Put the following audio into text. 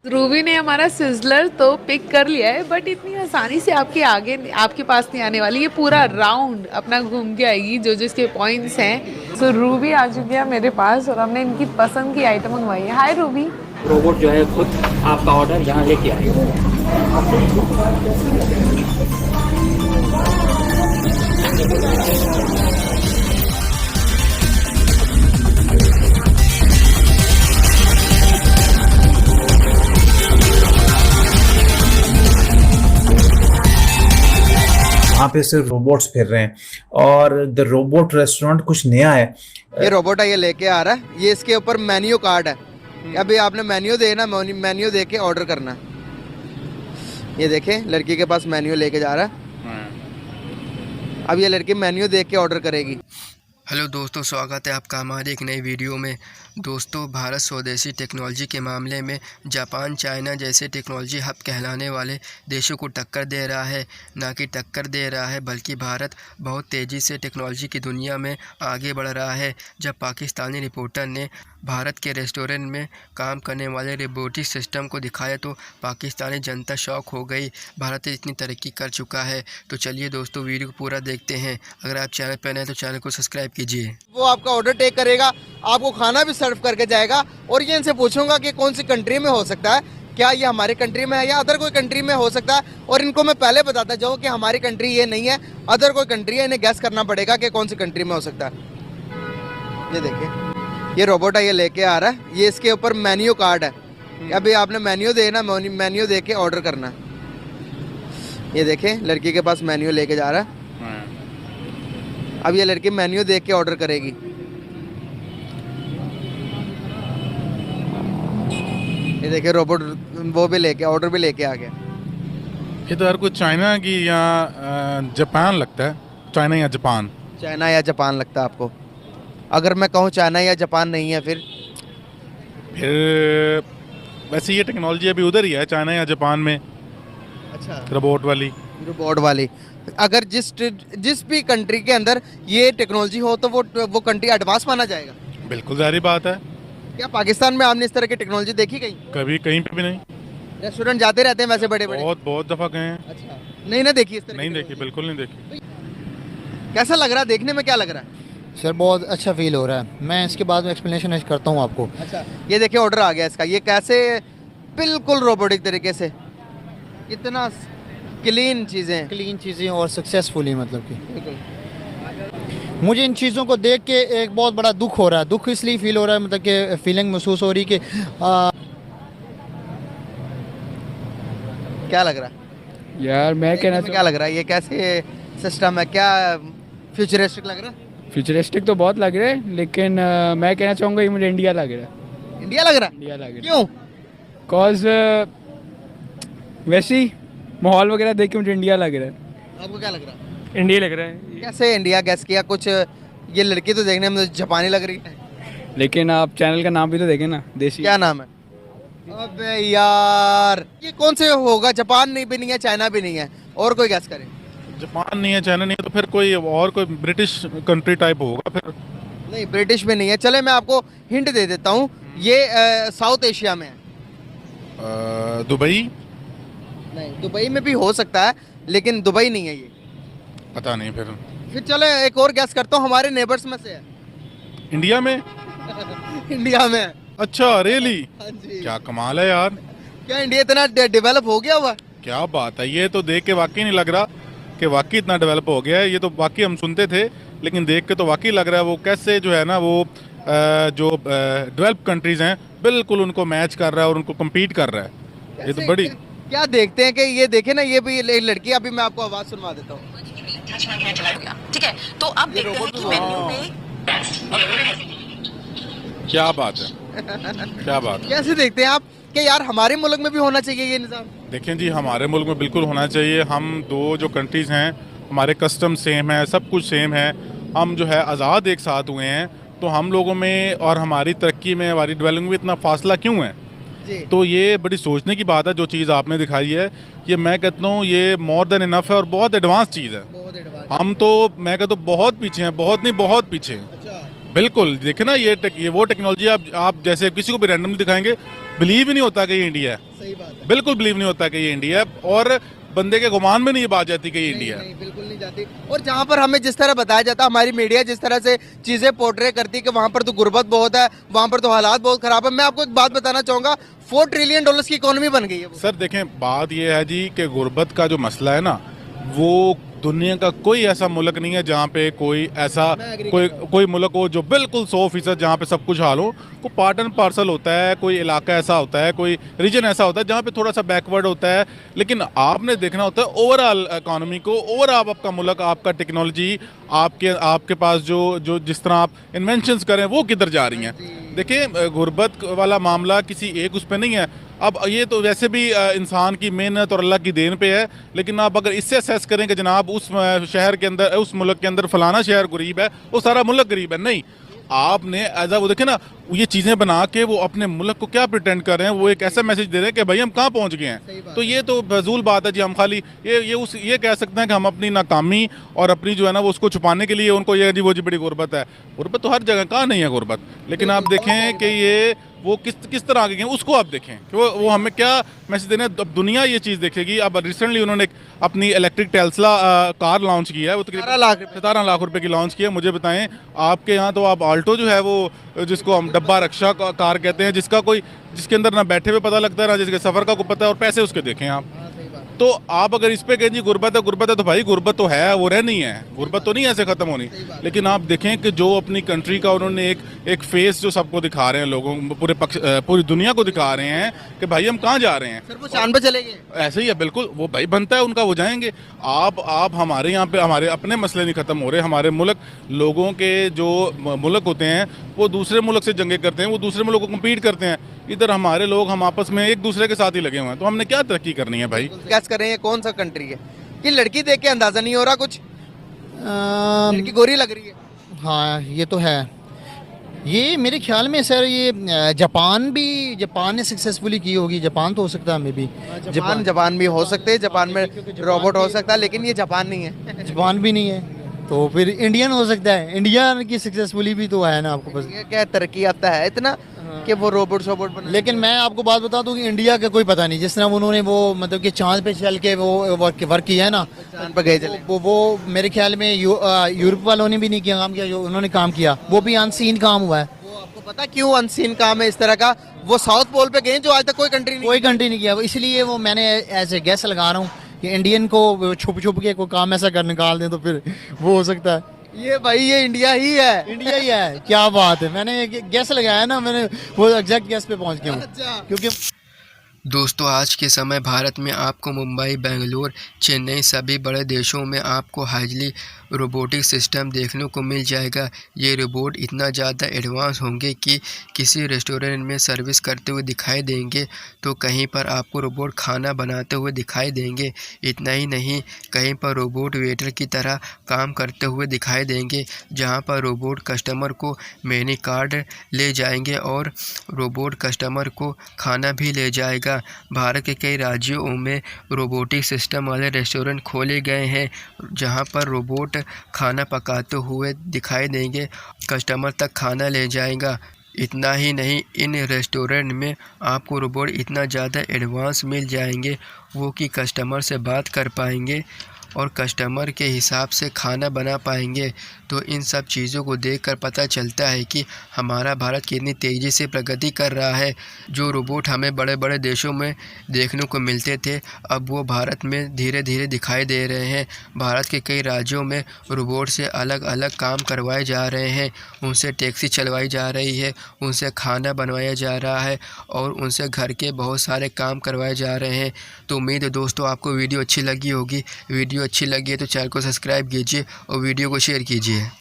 Ruby ने हमारा sizzler तो पिक कर लिया है, बट इतनी आसानी से आपके आगे आपके पास नहीं आने वाली। ये पूरा राउंड अपना घूम के आएगी जो जिसके पॉइंट्स हैं। सो रूबी आ चुकी है मेरे पास और हमने इनकी पसंद की आइटम मंगवाई है। हाय रूबी। रोबोट जो है खुद आपका ऑर्डर यहाँ लेके आएगा। वहाँ पे सिर्फ रोबोट्स फिर रहे हैं और द रोबोट रेस्टोरेंट कुछ नया है। ये रोबोट है, ये लेके आ रहा है। ये इसके ऊपर मेन्यू कार्ड है। अभी आपने मेन्यू देना, मेन्यू दे के ऑर्डर करना है। ये देखे लड़की के पास मेन्यू लेके जा रहा है। अब ये लड़की मेन्यू देख के ऑर्डर करेगी। हेलो दोस्तों, स्वागत है आपका हमारे एक नई वीडियो में। दोस्तों, भारत स्वदेशी टेक्नोलॉजी के मामले में जापान, चाइना जैसे टेक्नोलॉजी हब कहलाने वाले देशों को टक्कर दे रहा है। ना कि टक्कर दे रहा है, बल्कि भारत बहुत तेज़ी से टेक्नोलॉजी की दुनिया में आगे बढ़ रहा है। जब पाकिस्तानी रिपोर्टर ने भारत के रेस्टोरेंट में काम करने वाले रोबोटिक सिस्टम को दिखाया तो पाकिस्तानी जनता शॉक हो गई। भारत इतनी तरक्की कर चुका है। तो चलिए दोस्तों, वीडियो को पूरा देखते हैं। अगर आप चैनल पर नए हैं तो चैनल को सब्सक्राइब कीजिए। वो आपका ऑर्डर टेक करेगा, आपको खाना भी सर्व करके जाएगा। और ये इनसे पूछूंगा कि कौन सी कंट्री में हो सकता है, क्या ये हमारी कंट्री में है या अदर कोई कंट्री में हो सकता है। और इनको मैं पहले बताता जाऊँ कि हमारी कंट्री ये नहीं है, अदर कोई कंट्री है। इन्हें गैस करना पड़ेगा कि कौन सी कंट्री में हो सकता है। ये देखिए, ये रोबोट है, ये लेके आ रहा है। ये इसके ऊपर मेन्यू कार्ड है। अभी आपने मेन्यू देना, मेन्यू दे के ऑर्डर करना है। ये देखे लड़की के पास मेन्यू लेके जा रहा है। अब ये लड़की मेन्यू देख के ऑर्डर करेगी। ये देखिए रोबोट वो भी लेके ऑर्डर भी लेके आ गया। ये तो यार कुछ चाइना की या जापान लगता है। चाइना या जापान। चाइना या जापान लगता है आपको? अगर मैं कहूँ चाइना या जापान नहीं है फिर वैसे ये टेक्नोलॉजी अभी उधर ही है, चाइना या जापान में। अच्छा, रोबोट वाली। अगर जिस भी कंट्री के अंदर ये टेक्नोलॉजी हो तो वो कंट्री एडवांस माना जाएगा। बिल्कुल जारी बात है। क्या पाकिस्तान में आपने इस तरह की टेक्नोलॉजी देखी कहीं? कभी कहीं पे भी नहीं। रेस्टोरेंट जाते रहते हैं वैसे बड़े बड़े? बहुत दफा गए हैं। अच्छा, नहीं ना देखी इस तरह नहीं की देखी, technology? बिल्कुल नहीं देखी। कैसा लग रहा है देखने में, क्या लग रहा है? सर बहुत अच्छा फील हो रहा है। मैं इसके बाद में एक्सप्लेनेशन करता हूँ आपको। अच्छा, ये देखिए ऑर्डर आ गया इसका। ये कैसे बिल्कुल रोबोटिक तरीके से, कितना क्लीन चीज़ें और सक्सेसफुली, मतलब कि मुझे इन चीज़ों को देख के एक बहुत बड़ा दुख हो रहा है। दुख इसलिए फील हो रहा है, मतलब कि फीलिंग महसूस हो रही कि क्या लग रहा है यार मैं कहना क्या लग रहा है, ये कैसे सिस्टम है? क्या फ्यूचरिस्टिक लग रहा है? फ्यूचरिस्टिक तो बहुत लग रहा है, लेकिन मैं कहना चाहूँगा ये मुझे इंडिया लग रहा है। इंडिया लग रहा है? इंडिया लग रहा है क्यों? कॉज वैसे ही माहौल वगैरह देख के मुझे इंडिया लग रहा है। आपको क्या लग रहा है? इंडिया लग रहा है, कैसे इंडिया गैस किया? कुछ ये लड़की तो देखने में जापानी लग रही है। लेकिन आप चैनल का नाम भी तो देखें ना, देसी। क्या नाम है? अबे यार, ये कौन से होगा? जापान नहीं भी नहीं है, चाइना भी नहीं है, और कोई गैस करे। जापान नहीं है, चाइना नहीं है, तो फिर कोई और कोई ब्रिटिश कंट्री टाइप होगा फिर। नहीं, ब्रिटिश में नहीं है। चले मैं आपको हिंट दे देता हूँ, ये साउथ एशिया में है। दुबई? नहीं, दुबई में भी हो सकता है, लेकिन दुबई नहीं है ये। पता नहीं फिर चलो एक और गैस करता हूँ, हमारे नेबर्स में से है। इंडिया में? इंडिया में है। अच्छा, रियली? हाँ जी। क्या कमाल है यार। क्या इंडिया इतना डेवलप हो गया हुआ? क्या बात है, ये तो देख के वाकई नहीं लग रहा कि वाकई इतना डेवलप हो गया है। ये तो वाकई हम सुनते थे, लेकिन देख के तो वाकई लग रहा है वो कैसे जो है ना, वो जो डेवलप कंट्रीज हैं बिल्कुल उनको मैच कर रहा है और उनको कम्पीट कर रहा है। ये तो बड़ी क्या देखते हैं कि ये देखे ना, ये भी लड़की। अभी मैं आपको आवाज सुनवा देता हूँ। ठीक है, तो अब देखते हैं कि मेन्यू में क्या बात है। क्या बात है। कैसे देखते हैं आप कि यार हमारे मुल्क में भी होना चाहिए ये निज़ाम? देखें जी, हमारे मुल्क में बिल्कुल होना चाहिए। हम दो जो कंट्रीज़ हैं, हमारे कस्टम सेम है, सब कुछ सेम है। हम जो है आज़ाद एक साथ हुए हैं, तो हम लोगों में और हमारी तरक्की में, हमारी डेवलपमेंट में इतना फासला क्यों है? तो ये बड़ी सोचने की बात है जो चीज़ आपने दिखाई है। ये मैं कहता हूँ ये मोर देन इनफ है और बहुत एडवांस चीज़ है। हम तो मैं कहता हूँ बहुत पीछे हैं, बहुत नहीं बहुत पीछे हैं। बिल्कुल, देखे ना ये वो टेक्नोलॉजी आप जैसे किसी को भी रैंडमली दिखाएंगे बिलीव ही नहीं होता कि ये इंडिया है। सही बात है। बिल्कुल बिलीव नहीं होता कि ये इंडिया है, और बंदे के गुमान में नहीं ये बात जाती कि ये इंडिया है। नहीं, बिल्कुल नहीं जाती। और जहाँ पर हमें जिस तरह बताया जाता है, हमारी मीडिया जिस तरह से चीजें पोर्ट्रे करती है कि वहाँ पर तो गुर्बत बहुत है, वहाँ पर तो हालात बहुत खराब है। मैं आपको एक बात बताना चाहूंगा, $4 ट्रिलियन की इकोनॉमी बन गई है वो। सर देखें, बात ये है जी कि गुर्बत का जो मसला है ना, वो दुनिया का कोई ऐसा मुल्क नहीं है जहाँ पे कोई ऐसा कोई मुल्क हो जो बिल्कुल 100% जहाँ पे सब कुछ हाल हो। कोई पार्ट एंड पार्सल होता है, कोई इलाका ऐसा होता है, कोई रीजन ऐसा होता है जहाँ पे थोड़ा सा बैकवर्ड होता है। लेकिन आपने देखना होता है ओवरऑल इकोनॉमी को, ओवरऑल आपका मुल्क, आपका टेक्नोलॉजी, आपके पास जो जिस तरह आप इन्वेंशंस करें वो किधर जा रही हैं। देखिए, गुर्बत वाला मामला किसी एक उस पर नहीं है। अब ये तो वैसे भी इंसान की मेहनत और अल्लाह की देन पे है, लेकिन आप अगर इससे असेस करें कि जनाब उस शहर के अंदर, उस मुल्क के अंदर फलाना शहर गरीब है, वो सारा मुल्क गरीब है, नहीं। आपने एज वो देखे ना, ये चीज़ें बना के वो अपने मुल्क को क्या प्रिटेंड कर रहे हैं, वो एक ऐसा मैसेज दे रहे हैं कि भाई हम कहाँ पहुँच गए हैं। तो ये तो फजूल बात है जी। हम खाली ये कह सकते हैं कि हम अपनी नाकामी और अपनी जो है ना वो उसको छुपाने के लिए उनको ये जी वो जी बड़ी गुर्बत है। गुर्बत तो हर जगह, कहाँ नहीं है गुर्बत। लेकिन आप देखें कि ये वो किस तरह आगे गए, उसको आप देखें कि वो हमें क्या मैसेज देना है। अब दुनिया ये चीज़ देखेगी। अब रिसेंटली उन्होंने अपनी इलेक्ट्रिक टेस्ला कार लॉन्च किया है, वो तकरीबन 17 लाख रुपए की लॉन्च किया। मुझे बताएं, आपके यहाँ तो आप आल्टो जो है वो, जिसको हम डब्बा रक्षा कार कहते हैं, जिसके अंदर ना बैठे हुए पता लगता है, ना जिसके सफ़र का को पता है, और पैसे उसके देखें आप। तो आप अगर इस पे कहें जी गुर्बत है, तो भाई गुर्बत तो है, वो रहनी है, गुर्बत तो नहीं ऐसे ख़त्म होनी। लेकिन आप देखें कि जो अपनी कंट्री का उन्होंने एक फेस जो सबको दिखा रहे हैं, लोगों पूरी दुनिया को दिखा रहे हैं कि भाई हम कहाँ जा रहे हैं। सर वो चांद पे चले गए। ऐसे ही है, बिल्कुल। वो भाई बनता है उनका, वो जाएंगे। आप हमारे यहाँ पे हमारे अपने मसले नहीं ख़त्म हो रहे। हमारे मुल्क, लोगों के जो मुल्क होते हैं वो दूसरे मुल्क से जंगे करते हैं, वो दूसरे मुल्क को कम्पीट करते हैं। इधर हमारे लोग, हम आपस में एक दूसरे के साथ ही लगे हुए हैं। तो हमने क्या तरक्की करनी है भाई। गैस करें ये कौन सा कंट्री है? कि लड़की देख के अंदाजा नहीं हो रहा कुछ, लड़की गोरी लग रही है। हाँ, ये तो है। ये मेरे ख्याल में सर, ये जापान ने सक्सेसफुली की होगी। जापान तो हो सकता है, मे भी जापान भी हो सकते हैं। जापान में रोबोट हो सकता है, लेकिन ये जापान नहीं है। जापान भी नहीं है, तो फिर इंडियन हो सकता है। इंडिया की सक्सेसफुली भी तो है ना, आपको पता। ये क्या तरक्की आता है इतना कि वो रोबोट बना। लेकिन मैं आपको बात बता दूं कि इंडिया का कोई पता नहीं। जिस तरह उन्होंने वो मतलब कि चांद पे चल के वो वर्क किया है ना, चांद पे गए चले, वो मेरे ख्याल में यूरोप वालों ने भी नहीं किया काम किया जो उन्होंने काम किया, वो भी अनसीन काम हुआ है। वो आपको पता क्यों अनसीन काम है इस तरह का? वो साउथ पोल पे गए जो आज तक कोई कंट्री नहीं किया। इसलिए वो मैंने ऐसे गैस लगा रहा हूँ कि इंडियन को छुप के कोई काम ऐसा कर निकाल दें तो फिर वो हो सकता है। ये भाई ये इंडिया ही है। क्या बात है, मैंने गैस लगाया ना, मैंने वो एग्जैक्ट गैस पे पहुंच गया हूँ। अच्छा। क्योंकि दोस्तों, आज के समय भारत में आपको मुंबई, बेंगलुरु, चेन्नई सभी बड़े देशों में आपको हाईली रोबोटिक सिस्टम देखने को मिल जाएगा। ये रोबोट इतना ज़्यादा एडवांस होंगे कि किसी रेस्टोरेंट में सर्विस करते हुए दिखाई देंगे, तो कहीं पर आपको रोबोट खाना बनाते हुए दिखाई देंगे। इतना ही नहीं, कहीं पर रोबोट वेटर की तरह काम करते हुए दिखाई देंगे, जहां पर रोबोट कस्टमर को मेन्यू कार्ड ले जाएंगे और रोबोट कस्टमर को खाना भी ले जाएगा। भारत के कई राज्यों में रोबोटिक सिस्टम वाले रेस्टोरेंट खोले गए हैं, जहां पर रोबोट खाना पकाते हुए दिखाई देंगे, कस्टमर तक खाना ले जाएगा। इतना ही नहीं, इन रेस्टोरेंट में आपको रोबोट इतना ज़्यादा एडवांस मिल जाएंगे वो कि कस्टमर से बात कर पाएंगे और कस्टमर के हिसाब से खाना बना पाएंगे। तो इन सब चीज़ों को देखकर पता चलता है कि हमारा भारत कितनी तेज़ी से प्रगति कर रहा है। जो रोबोट हमें बड़े बड़े देशों में देखने को मिलते थे, अब वो भारत में धीरे धीरे दिखाई दे रहे हैं। भारत के कई राज्यों में रोबोट से अलग अलग काम करवाए जा रहे हैं। उनसे टैक्सी चलवाई जा रही है, उनसे खाना बनवाया जा रहा है और उनसे घर के बहुत सारे काम करवाए जा रहे हैं। तो उम्मीद है दोस्तों आपको वीडियो अच्छी लगी होगी। वीडियो अच्छी लगी है तो चैनल को सब्सक्राइब कीजिए और वीडियो को शेयर कीजिए।